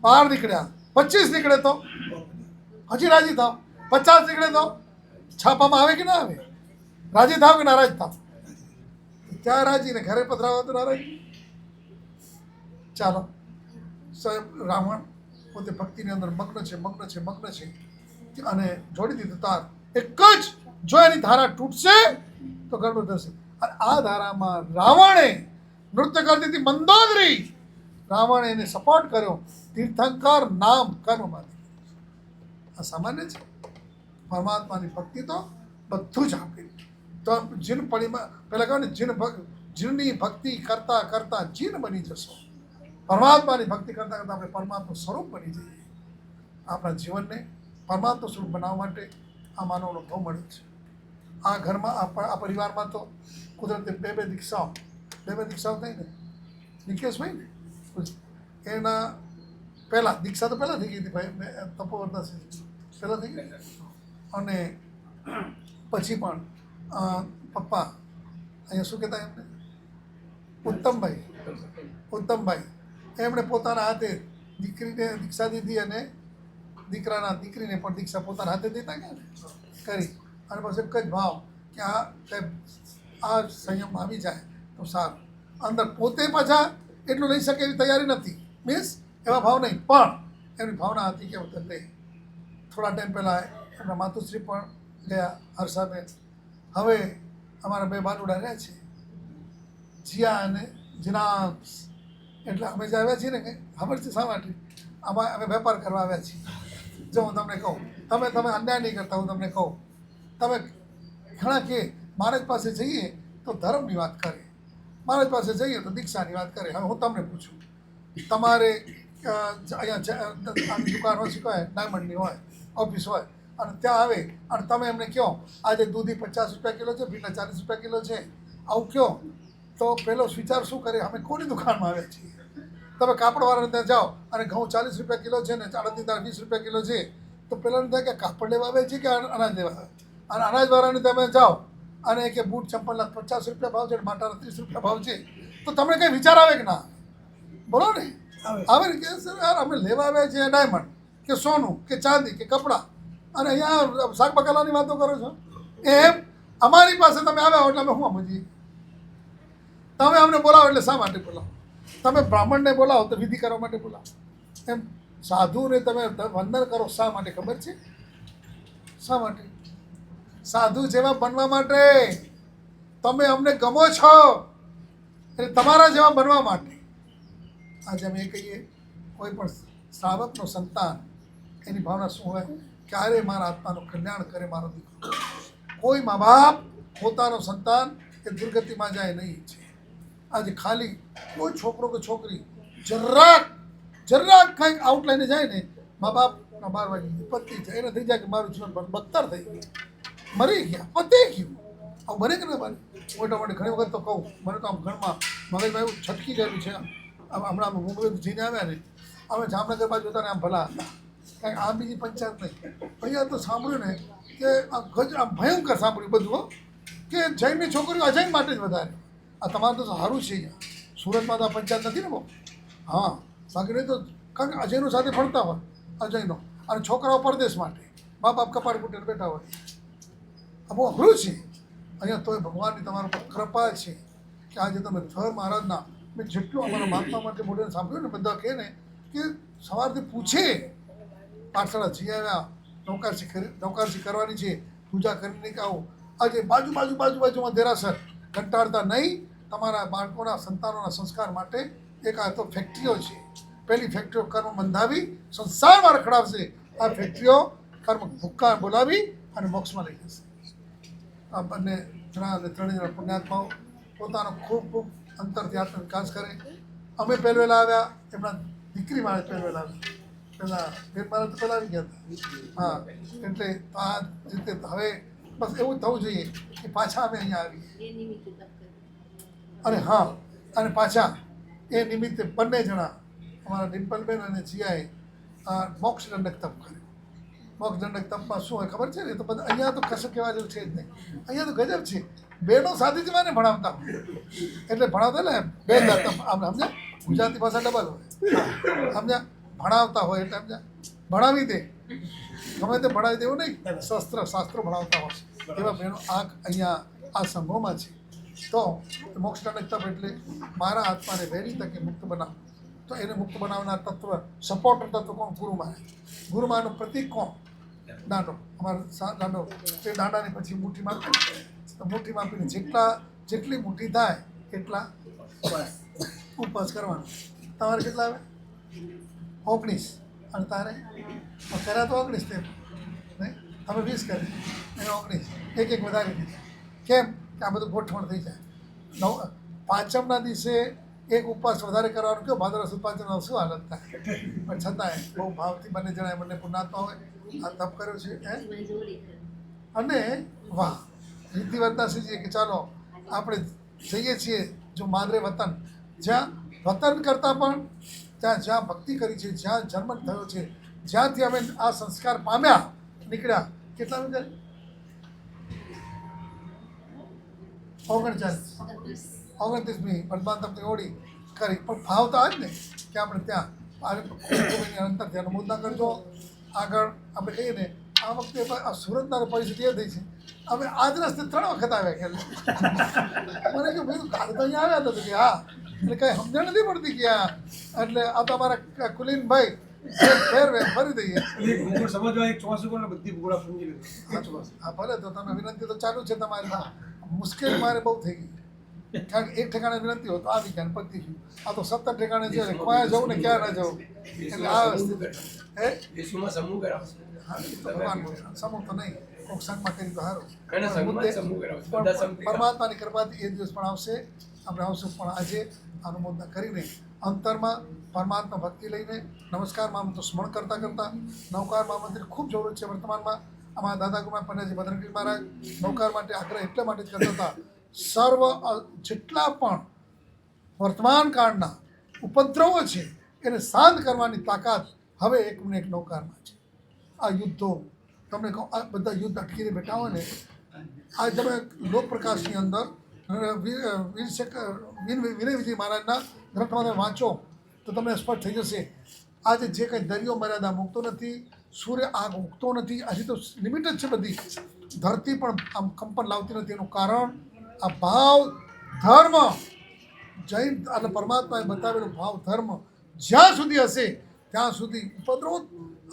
Speaker 1: 12 નીકળ્યા. 25 નીકળે તો હજી રાજી થાવ. 50 નીકળે તો છાપામાં આવે કે ના આવે? રાજી થાવ કે નારાજ થાવ? ત્યાં રાજી ને ઘરે પધરાવો તો નારાજ. ચાલો, સાહેબ રાવણ પોતે ભક્તિની અંદર મગ્ન છે અને જોડી દીધું તાર. એક જ જો એની ધારા તૂટશે તો ગડબડ થશે. અને આ ધારામાં રાવણે નૃત્ય કરતી હતી મંદોદરી. રાવણે એને સપોર્ટ કર્યો. તીર્થંકર નામ કર્મમાંથી. આ સામાન્ય છે. પરમાત્માની ભક્તિ તો બધું જ આપે. તો જીન પડીમાં પહેલાં કહો ને જીનની ભક્તિ કરતાં કરતાં જીન બની જશો. પરમાત્માની ભક્તિ કરતાં કરતાં આપણે પરમાત્મા સ્વરૂપ બની જઈએ. આપણા જીવનને પરમાત્મા સ્વરૂપ બનાવવા માટે આ માનવનો ભાવ મળે છે. આ ઘરમાં આ પરિવારમાં તો કુદરતે બે દીક્ષાઓ થઈ ને નિકેશભાઈ ને એના પહેલાં દીક્ષા તો પહેલાં થઈ ગઈ હતી ભાઈ તપોવર્તા પહેલાં થઈ ગઈ. અને પછી પણ પપ્પા અહીંયા શું કહેતા એમને ઉત્તમભાઈ એમણે પોતાના હાથે દીકરીને દીક્ષા દીધી અને દીકરીને પણ દીક્ષા પોતાના હાથે દેતા ગયા ને કરી. અને બસ એક જ ભાવ કે આ સંયમ આવી જાય તો સારું. અંદર પોતે પાછા એટલું લઈ શકે એવી તૈયારી નથી, મીન્સ એવા ભાવ નહીં, પણ એમની ભાવના હતી કે લે. થોડા ટાઈમ પહેલાં એમના માતુશ્રી પણ ગયા, હર્ષાબેન. હવે અમારા 2 બાનુડા રહ્યા છે, જીયા અને જીનાબ્સ. એટલે અમે જે આવ્યા છીએ ને કે ખબર છે શા માટે? આમાં અમે વેપાર કરવા આવ્યા છીએ. જો હું તમને કહું, તમે અન્યાય નહીં કરતા. હું તમને કહું, તમે ઘણા કે મહારાજ પાસે જઈએ તો ધર્મની વાત કરે, મહારાજ પાસે જઈએ તો દીક્ષાની વાત કરે. હવે હું તમને પૂછું, તમારે અહીંયા દુકાન હોય, શીખવાય ડાયમંડની હોય, ઓફિસ હોય, અને ત્યાં આવે અને તમે એમને કહો આજે દૂધી 50 રૂપિયા કિલો છે, ભીંડા 40 રૂપિયા કિલો છે, આવું કહો તો પહેલો વિચાર શું કરે? અમે કોની દુકાનમાં આવ્યા છીએ? તમે કાપડવાળાને ત્યાં જાઓ અને ઘઉં 40 રૂપિયા કિલો છે ને અડદની દાળ 20 રૂપિયા કિલો છે, તો પહેલાંને થાય કે કાપડ લેવા આવે છે કે અનાજ લેવા આવે? અને અનાજવાળાને તમે જાઓ અને કે બૂટ ચંપલના 50 રૂપિયા ભાવ છે, માટાના 30 રૂપિયા ભાવ છે, તો તમને કંઈ વિચાર આવે કે ના બોલો ને? આવે ને કે સર યાર અમે લેવા આવ્યા છીએ ડાયમંડ કે સોનું કે ચાંદી કે કપડાં, અને અહીંયા શાક બકાલાની વાતો કરો છો. એમ અમારી પાસે તમે આવ્યા એટલે અમે શું સમજીએ? તમે અમને બોલાવો એટલે શા માટે બોલાવો? તમે બ્રાહ્મણને બોલાવો તો વિધિ કરવા માટે બોલાવો. એમ સાધુને તમે વંદન કરો શા માટે ખબર છે? શા માટે? સાધુ જેવા બનવા માટે. તમે અમને ગમો છો એટલે તમારા જેવા બનવા માટે. આજે અમે એ કહીએ, કોઈ પણ શ્રાવકનો સંતાન એની ભાવના શું હોય? ક્યારે મારા આત્માનું કલ્યાણ કરે મારો દીકરો. કોઈ મા બાપ પોતાનો સંતાન એ દુર્ગતિમાં જાય નહીં છે. આજે ખાલી કોઈ છોકરો કે છોકરી જરાક કંઈક આઉટલાઈને જાય ને, મા બાપના 12 વાગી પતી જાય, એને થઈ જાય કે મારું જીવન બદતર થઈ ગયું, મરી ગયા, પતી ગયું. આવું બને કે ના બને? મોટા મોટી ઘણી વખત તો કહું, મને તો આમ ઘરમાં મગજમાં એવું છટકી ગયેલું છે. હમણાં મુંબઈ જઈને આવ્યા ને, અમે જામનગર બાજુ હતા ને આમ ભલા હતા, કાંઈ આમ બીજી પંચાયત નહીં. અહીંયા તો સાંભળ્યું ને કે આમ ભયંકર સાંભળ્યું બધું કે જૈનની છોકરીઓ અજૈન માટે જ વધારે. આ તમારું તો સારું છે અહીંયા સુરતમાં તો આ પંચાયત નથી ને બહુ. હા, બાકી નહીં તો કારણ કે અજયનો સાથે ભણતા હોય અજયનો, અને છોકરાઓ પરદેશ માટે મા બાપ કપાળ કૂટીને બેઠા હોય. આ બહુ અઘરું છે અહીંયા. તોય ભગવાનની તમારા પર કૃપા છે કે આજે તમે થર મહારાજના મેં જેટલું અમારા મહાત્મા માટે મોઢે સાંભળ્યું ને, બધા કહે ને કે સવારથી પૂછે પાઠશાળા જઈ આવ્યા, નૌકારસી કરવાની છે, પૂજા કરીને કે આવો. આજે બાજુમાં દેરાસર કંટાળતા નહીં. તમારા બાળકોના સંતાનોના સંસ્કાર માટે એક આ તો ફેક્ટરીઓ છે. પહેલી ફેક્ટરીઓ કર્મ બંધાવી સંસારમાં રખડાવશે. આ ફેક્ટરીઓ કર્મ ભૂક્કા બોલાવી અને મોક્ષમાં લઈ જશે. આ બંને જણા અને ત્રણેય પુણ્યાત્માઓ પોતાનો ખૂબ અંતરથી આત્મ વિકાસ કરે. અમે પહેલવેલા આવ્યા, એમના દીકરી મારે પહેલવેલા આવ્યા. પહેલાં બેન મારે તો પહેલાં આવી ગયા હતા. હા, એટલે આ રીતે હવે બસ એવું થવું જોઈએ કે પાછા અમે અહીંયા આવીએ. અને હા, અને પાછા એ નિમિત્તે બંને જણા અમારા ડિમ્પલબેન અને જીયાએ મોક્ષ દંડક તપ કર્યો. મોક્ષ દંડક તપમાં શું હોય ખબર છે ને? તો બધા અહીંયા તો કશું કહેવા જેવું છે જ નહીં. અહીંયા તો ગજબ છે, બેનો સાથે જ મને ભણાવતા હોય, એટલે ભણાવતા ને બે તપ આમ સમજ્યા, ગુજરાતી ભાષા ડબલ હોય સમજ્યા, ભણાવતા હોય એટલે સમજ્યા, ભણાવી દે, ગમે તે ભણાવી દેવું નહીં, શાસ્ત્રો ભણાવતા હોય એવા બહેનો આ અહીંયા આ સંઘોમાં છે. તો મોક્ષ દંડક તપ એટલે મારા આત્માને વહેલી તકે મુક્ત બનાવ. તો એને મુક્ત બનાવનાર તત્વ, સપોર્ટર તત્વ કોણ? ગુરુમાં. ગુરુમાનું પ્રતિક કોણ? દાંડો. અમારો દાંડો, તે દાંડાની પછી મુઠ્ઠી માપી, તો મુઠ્ઠી માપીને જેટલી મુઠ્ઠી થાય એટલા ઉપવાસ કરવાનો. તમારે કેટલા આવે? 19. અને તારે કર્યા તો 19 તે નહીં, તમે 20 કરી, એને 19 એક વધારી દીધા. કેમ કે આ બધું ગોઠવણ થઈ જાય. પાંચમના દિવસે એક ઉપવાસ વધારે કરવાનો કયો? ભાદરવા સુદ પાંચમનો શું હાલત થાય? પણ છતાંય બહુ ભાવથી બંને જણાએ બંને પુણાત્મા હોય આ તપ કર્યો છે. અને વાહ, રિદ્ધિવર્તાસિંહજી કે ચાલો આપણે જઈએ છીએ જો માદરે વતન, જ્યાં વતન કરતાં પણ જ્યાં ભક્તિ કરી છે, જ્યાં જન્મ થયો છે, જ્યાંથી અમે આ સંસ્કાર પામ્યા નીકળ્યા. કેટલા મીટર? 29મી વર્તમાન તપની ઓળી કરી. પણ ભાવ તો આ જ ને કે આપણે ત્યાં અંતર ત્યાં અનુમોદના કરજો. આગળ આપણે કહીએ ને આ વખતે આ સુરતના પરિસ્થિતિ એ થઈ છે, અમે આજ રસ્તે 3 વખત આવ્યા કે મને કે ભાઈ કાલે તો અહીંયા આવ્યા હતા કે હા, એટલે કંઈ સમજણ નથી પડતી કે આ, એટલે આ તો અમારા કુલીનભાઈ ફેરવે ફરી દઈએ.
Speaker 3: સમજવા એક ચોમાસું કોને બધી ભૂગોળા સમજી લીધું.
Speaker 1: હા ભલે, તો તમે વિનંતી તો ચાલુ છે તમારી. મુશ્કેલ મારે બહુ થઈ ગઈ, કારણ કે એક ઠેકાણે વિનંતી હોય તો આવી ગયા ને પતી ગયું. આ તો 17 ઠેકાણે છે, ક્યાં જવું ને ક્યાં ના જવું, એટલે આ વસ્તુ હે
Speaker 2: વિશ્વમાં સમૂહ કરાવશે.
Speaker 1: સમૂહ તો નહીં, કોઈક સંઘમાં કરી તો સારું. પરમાત્માની કૃપાથી એ દિવસ પણ આવશે, આપણે આવશું. પણ આજે અનુમોદના કરીને અંતરમાં પરમાત્મા ભક્તિ લઈને નમસ્કાર મહામંત્ર સ્મરણ કરતાં કરતાં નવકાર મહામંત્રની ખૂબ જરૂર છે વર્તમાનમાં. અમારા દાદા ગુરુમાં પંડ્યાજી ભદ્રગીરી મહારાજ નવકાર માટે આગ્રહ એટલા માટે જ કરતા હતા, સર્વ જેટલા પણ વર્તમાન કાળના ઉપદ્રવો છે એને શાંત કરવાની તાકાત હવે એકને એક નવકારમાં છે. આ યુદ્ધો તમને કહું, આ બધા યુદ્ધ અટકીને બેઠા હોય ને, આ તમે લોકપ્રકાશની અંદર વિનય વિજય મહારાજના ગ્રંથમાં તમે વાંચો તો તમને સ્પષ્ટ થઈ જશે. આજે જે કંઈ દરિયો મર્યાદા મૂકતો નથી, સૂર્ય આગ ઉગતો નથી, હજી તો લિમિટ જ છે બધી, ધરતી પણ આમ કંપન લાવતી નથી. એનું કારણ આ ભાવ ધર્મ, જૈન અને પરમાત્માએ બતાવેલો ભાવ ધર્મ જ્યાં સુધી હશે ત્યાં સુધી ઉપદ્રવ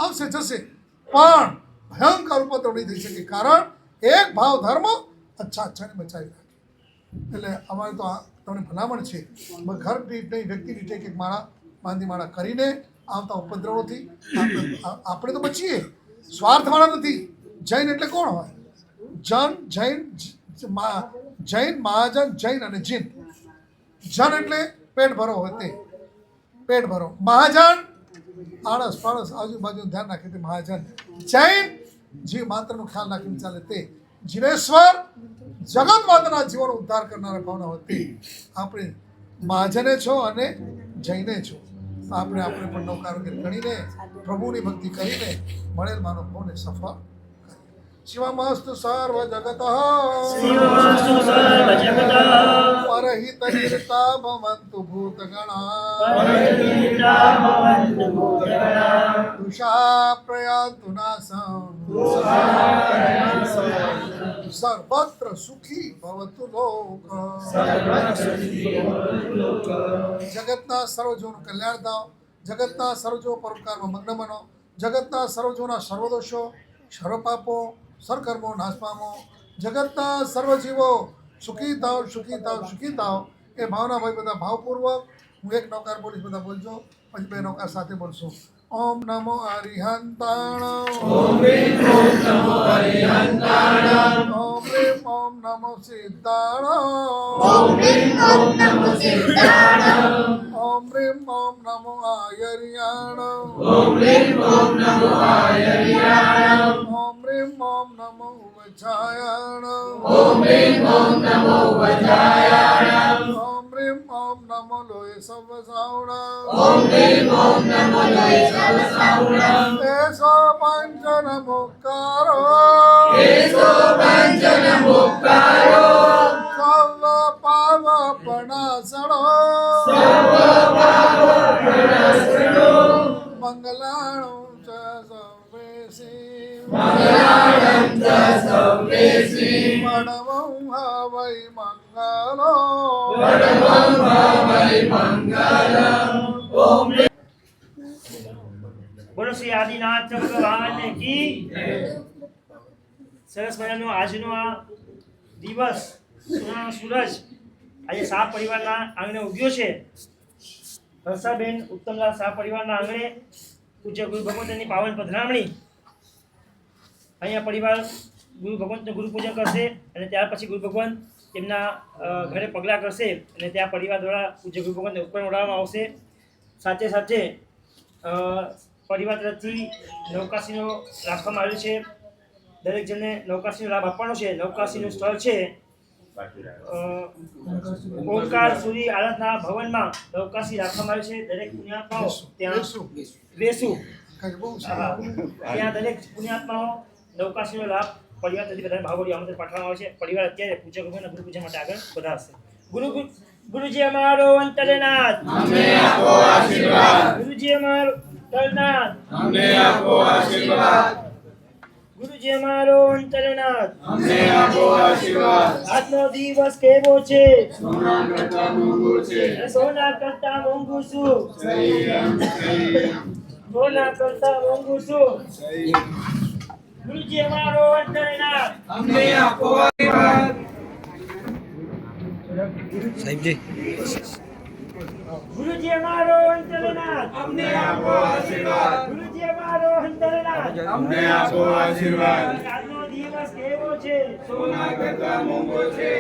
Speaker 1: આવશે જશે, પણ ભયંકર ઉપદ્રવ નહીં થઈ શકે. કારણ એક ભાવ ધર્મ અચ્છાને બચાવી રાખે. એટલે અમારે તો તમને ભલામણ છે, ઘર દીઠ નહીં, વ્યક્તિ દીઠ એક માળા માંદી માળા કરીને આવતા ઉપદ્રવોથી આપણે તો બચીએ. સ્વાર્થવાળા નથી. જૈન એટલે કોણ હોય? જૈન, મહાજન, જૈન અને જીન. જન એટલે પેટ ભરો હોય તે, પેટ ભરો. મહાજન આળસ પાળસ આજુબાજુ ધ્યાન રાખે તે મહાજન. જૈન જીવ માત્રનો ખ્યાલ રાખીને ચાલે તે. જીવેશ્વર જગત માતાના જીવનનો ઉદ્ધાર કરનારા ભાવના હોય તે. આપણે મહાજને છો અને જૈને છો, તો આપણે પણ નવકાર ગણીને પ્રભુની ભક્તિ કરીને મળેલ માનવ ભાવને સફળ. શિવમસ્તુ સર્વ જગત પરહિત નિરતા ભવંતુ ભૂતગણા દુષા પ્રયાતુ નાસં સર્વત્ર સુખી ભવતુ લોક. જગતના સર્વજીવોનું કલ્યાણ થાવ, જગતના સર્વજીવો પરોપકારમાં મગ્ન બનો, જગતના સર્વજીવોના સર્વદોષો સર્વપાપો સર્વકર્મો નાશ પામો, જગતના સર્વજીવો સુખી થાવ સુખી થાવ સુખી થાવ. એ ભાવના ભાઈ બધા ભાવપૂર્વક હું એક નૌકાર બોલીશ, બધા બોલજો, પછી 2 નૌકાર સાથે બોલશું. ઓમ નમો અરિહંતાણ, ઓમ રીમ ઓમ નમો અરિહંતાણ, ઓમ રીમ ઓમ નમો સિદ્ધાણ, ઓમ રીમ ઓમ નમો સિદ્ધાણ, ઓમ રીમ ઓમ નમો આયર્યાણ, ઓમ રીમ ઓમ નમો આયર્યાણ, ઓમ રીમ ઓમ નમો ઉવચાયાણ, ઓમ રીમ ઓમ નમો ઉવચાયાણ, ઓમ ભીમ ઓમ નમો લોય સવ સાવડા
Speaker 4: ઓમ ભીમ ઓમ નમો લોય સવ સાવડા
Speaker 1: એસો પંચન મુક્કારો
Speaker 4: એસો પંચન મુક્કારો
Speaker 1: સવ પાવ પણાસણો
Speaker 4: સર્વ પાપ પ્રણસનો
Speaker 1: મંગલાણું ચ સર્વેસી
Speaker 4: મંગલાણં ચ સર્વેસી
Speaker 1: પરમં હવૈ મંગલો
Speaker 4: પરમં ભવૈ મંગલમ ઓમ
Speaker 5: બોલો શ્રી આદિનાથ ભગવાન કી સરસ મજાનો આજનો આ દિવસ સોનાનો સૂરજ આજે શાહ પરિવારના આંગણે ઉગ્યો છે. હર્ષાબેન ઉત્તમલાલ શાહ પરિવારના આંગણે પૂજ્ય ગુરુ ભગવંતની પાવન પધરામણી. અહીંયા પરિવાર ગુરુ ભગવંતનું ગુરુ પૂજન કરશે અને ત્યાર પછી ગુરુ ભગવંત તેમના ઘરે પગલાં કરશે અને ત્યાં પરિવાર દ્વારા પૂજ્ય ગુરુ ભગવંતને ઉપર ઓઢાડવામાં આવશે. સાથે સાથે પરિવાર તરફથી નવકાશીનો રાખવામાં આવ્યો છે. દરેક જણને નવકાશીનો લાભ આપવાનો છે. નવકાશીનું સ્થળ છે ઓમકાર સૂરી આરાધના ભવનમાં નવકાશી રાખવામાં આવ્યું છે. દરેક પુણ્યાત્માઓ ત્યાં બેસું ત્યાં દરેક પુણ્યાત્માઓ નવકાશીનો લાભ પરિવાર તરફથી બધાને ભાવોડી આમંત્રણ પાઠવવામાં આવે છે. પરિવાર અત્યારે પૂજ્ય ગુરુના ગુરુ પૂજા માટે આગળ વધારશે. ગુરુજી અમારો અંતરનાથ
Speaker 4: અમને આપો આશીર્વાદ
Speaker 5: ગુરુજી અમારો અંતરનાથ
Speaker 4: અમને આપો આશીર્વાદ
Speaker 5: ગુરુજી અમારો અંતરનાથ
Speaker 4: અમને આપો આશીર્વાદ
Speaker 5: આજનો દિવસ કેવો છે?
Speaker 4: સોના કરતા મોંઘું છે
Speaker 5: સોના કરતા મોંઘું શું?
Speaker 4: સૈયમ
Speaker 5: સોના કરતા મોંઘું શું? ગુરુજી અમારો અંતરનાથ
Speaker 4: અમને આપો આશીર્વાદ
Speaker 5: ગુરુજી અમારો અંતરનાથ
Speaker 4: અમને આપો આશીર્વાદ
Speaker 5: ગુરુજી અમારો અંતરનાથ
Speaker 4: અમને આપો આશીર્વાદ
Speaker 5: આજનો દિવસ કેવો છે?
Speaker 4: સોના કરતા મોંઘું છે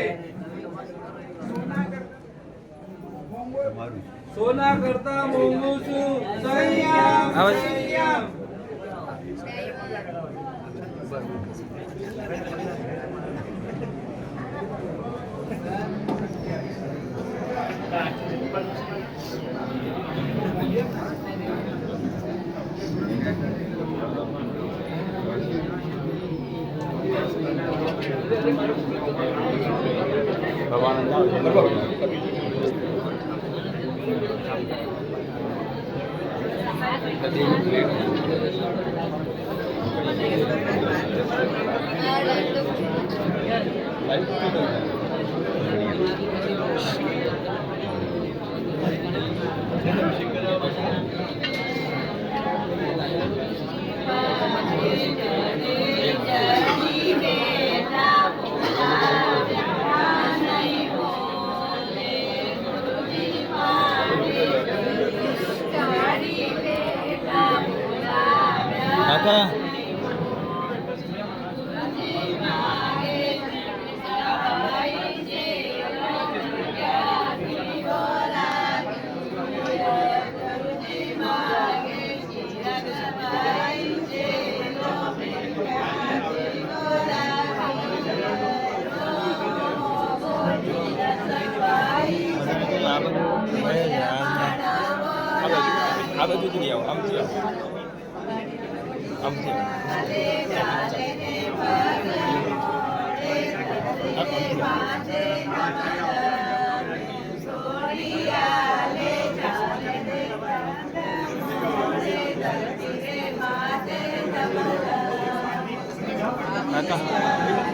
Speaker 4: સોના કરતા મોંઘું છું સંયમ સંયમ
Speaker 6: આ બાજુ નહીં આવો આમથી આમથી કાકા